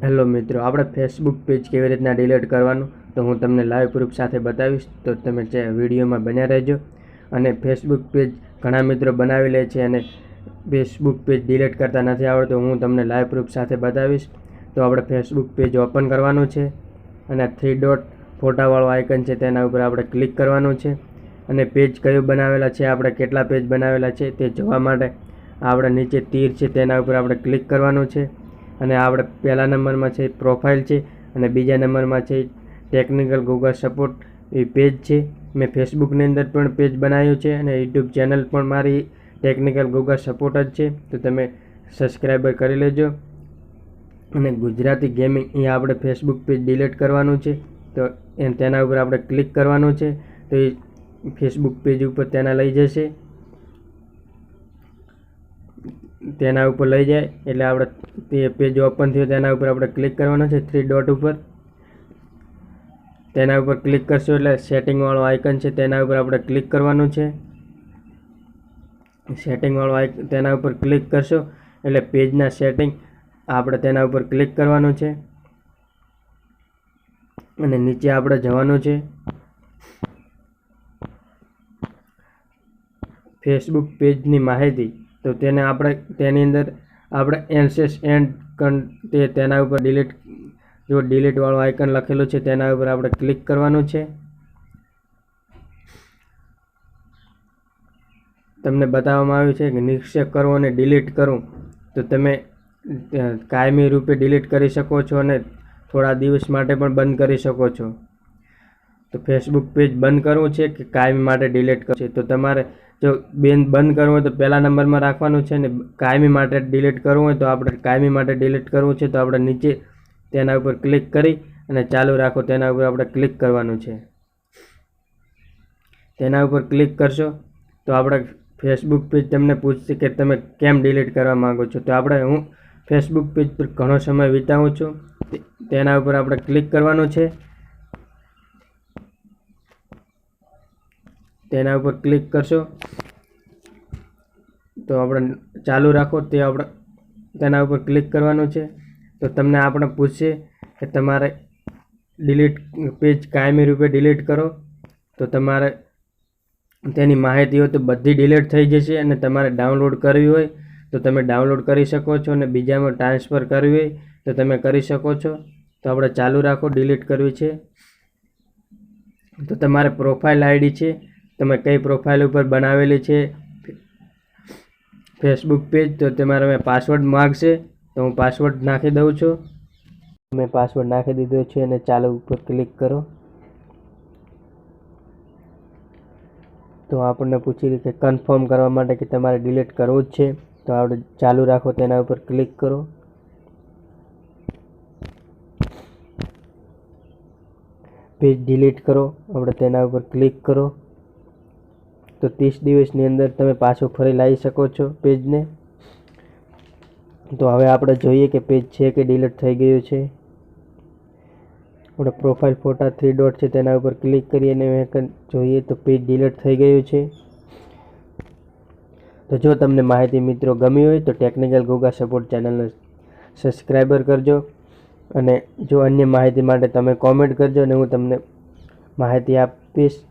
Hello મિત્રો, આપણે Facebook page કેવી રીતના ડિલીટ કરવાનું તો હું તમને લાઈવ પ્રૂફ સાથે બતાવીશ, તો તમે વિડીયોમાં બન્યા રહેજો. અને ફેસબુક પેજ ઘણા મિત્રો બનાવી લે છે અને ફેસબુક પેજ ડિલીટ કરતા નથી આવડતું. હું તમને લાઈવ પ્રૂફ સાથે બતાવીશ. તો આપણે ફેસબુક પેજ ઓપન કરવાનું છે અને 3 ડોટ ફોટાવાળો આઇકન છે તેના ઉપર આપણે ક્લિક કરવાનું છે. અને પેજ કયું બનાવેલા છે, આપણે કેટલા પેજ બનાવેલા છે તે જોવા માટે આપણે નીચે તીર છે તેના ઉપર આપણે ક્લિક કરવાનું છે. અને આપણે પહેલા નંબરમાં છે પ્રોફાઇલ છે અને બીજા નંબરમાં છે ટેકનિકલ ગૂગલ સપોર્ટ એ પેજ છે. મેં ફેસબુકની અંદર પણ પેજ બનાવ્યું છે અને યુટ્યુબ ચેનલ પણ મારી ટેકનિકલ ગૂગલ સપોર્ટ જ છે, તો તમે સબસ્ક્રાઈબર કરી લેજો. અને ગુજરાતી ગેમિંગ અહીંયા આપણે ફેસબુક પેજ ડિલીટ કરવાનું છે, તો તેના ઉપર આપણે ક્લિક કરવાનું છે. તો એ ફેસબુક પેજ ઉપર તેના લઈ જશે. તેના ઉપર લઈ જાય એટલે આપણે તે પેજ ઓપન થયું, તેના ઉપર આપણે ક્લિક કરવાનું છે 3 ડોટ ઉપર. તેના ઉપર ક્લિક કરશો એટલે સેટિંગવાળો આઇકન છે તેના ઉપર આપણે ક્લિક કરવાનું છે. સેટિંગવાળો આઇકન તેના ઉપર ક્લિક કરશો એટલે પેજના સેટિંગ આપણે તેના ઉપર ક્લિક કરવાનું છે. અને નીચે આપણે જવાનું છે ફેસબુક પેજની માહિતી, તો તેને આપણે તેની અંદર આપણે એન્સેસ એન્ડ તેના ઉપર ડિલીટવાળું આઇકન લખેલું છે તેના ઉપર આપણે ક્લિક કરવાનું છે. તમને બતાવવામાં આવ્યું છે કે નિક્ષેપ કરવો અને ડિલીટ કરવું, તો તમે કાયમી રૂપે ડિલીટ કરી શકો છો અને થોડા દિવસ માટે પણ બંધ કરી શકો છો. તો ફેસબુક પેજ બંધ કરવું છે કે કાયમી માટે ડિલીટ કરવું છે, તો તમારે જો બંધ કરવું હોય તો પહેલા નંબરમાં રાખવાનું છે ને કાયમી માટે ડિલીટ કરવું હોય તો આપણે કાયમી માટે ડિલીટ કરવું છે, તો આપણે નીચે તેના ઉપર ક્લિક કરી અને ચાલુ રાખો તેના ઉપર આપણે ક્લિક કરવાનું છે. તેના ઉપર ક્લિક કરશો તો આપણે ફેસબુક પેજ તમને પૂછશે કે તમે કેમ ડિલીટ કરવા માંગો છો. તો હું ફેસબુક પેજ પર ઘણો સમય વિતાવું છું, તેના ઉપર આપણે ક્લિક કરવાનું છે. તેના ઉપર ક્લિક કરશો તો આપણે ચાલુ રાખો તે આપણે તેના ઉપર ક્લિક કરવાનું છે. તો તમને આપણે પૂછશે કે તમારે પેજ કાયમી રૂપે ડિલીટ કરો, તો તમારે તેની માહિતી હોય તો બધી ડિલીટ થઈ જશે. અને તમારે ડાઉનલોડ કરવી હોય તો તમે ડાઉનલોડ કરી શકો છો અને બીજામાં ટ્રાન્સફર કરવી હોય તો તમે કરી શકો છો. તો આપણે ચાલુ રાખો ડિલીટ કરવી છે. તો તમારે પ્રોફાઇલ આઈડી છે, તમે કઈ પ્રોફાઇલ ઉપર બનાવેલી છે ફેસબુક પેજ, તો તમારે પાસવર્ડ માગશે, તો હું પાસવર્ડ નાખી દઉં છું. મેં પાસવર્ડ નાખી દીધો છે અને ચાલુ ઉપર ક્લિક કરો. તો આપણને પૂછી રહ્યું કે કન્ફર્મ કરવા માટે કે તમારે ડિલીટ કરવું જ છે, તો આપણે ચાલુ રાખો તેના ઉપર ક્લિક કરો. પેજ ડિલીટ કરો આપણે તેના ઉપર ક્લિક કરો. તો 30 દિવસની અંદર તમે પાછું ફરી લાવી શકો છો પેજને. તો હવે આપણે જોઈએ કે પેજ છે કે ડિલીટ થઈ ગયું છે. આપણે પ્રોફાઇલ ફોટા 3 ડોટ છે તેના ઉપર ક્લિક કરી અને જોઈએ તો પેજ ડિલીટ થઈ ગયું છે. તો જો તમને માહિતી મિત્રો ગમી હોય તો ટેકનિકલ ગૂગલ સપોર્ટ ચેનલને સબસ્ક્રાઈબર કરજો. અને જો અન્ય માહિતી માટે તમે કોમેન્ટ કરજો અને હું તમને માહિતી આપીશ.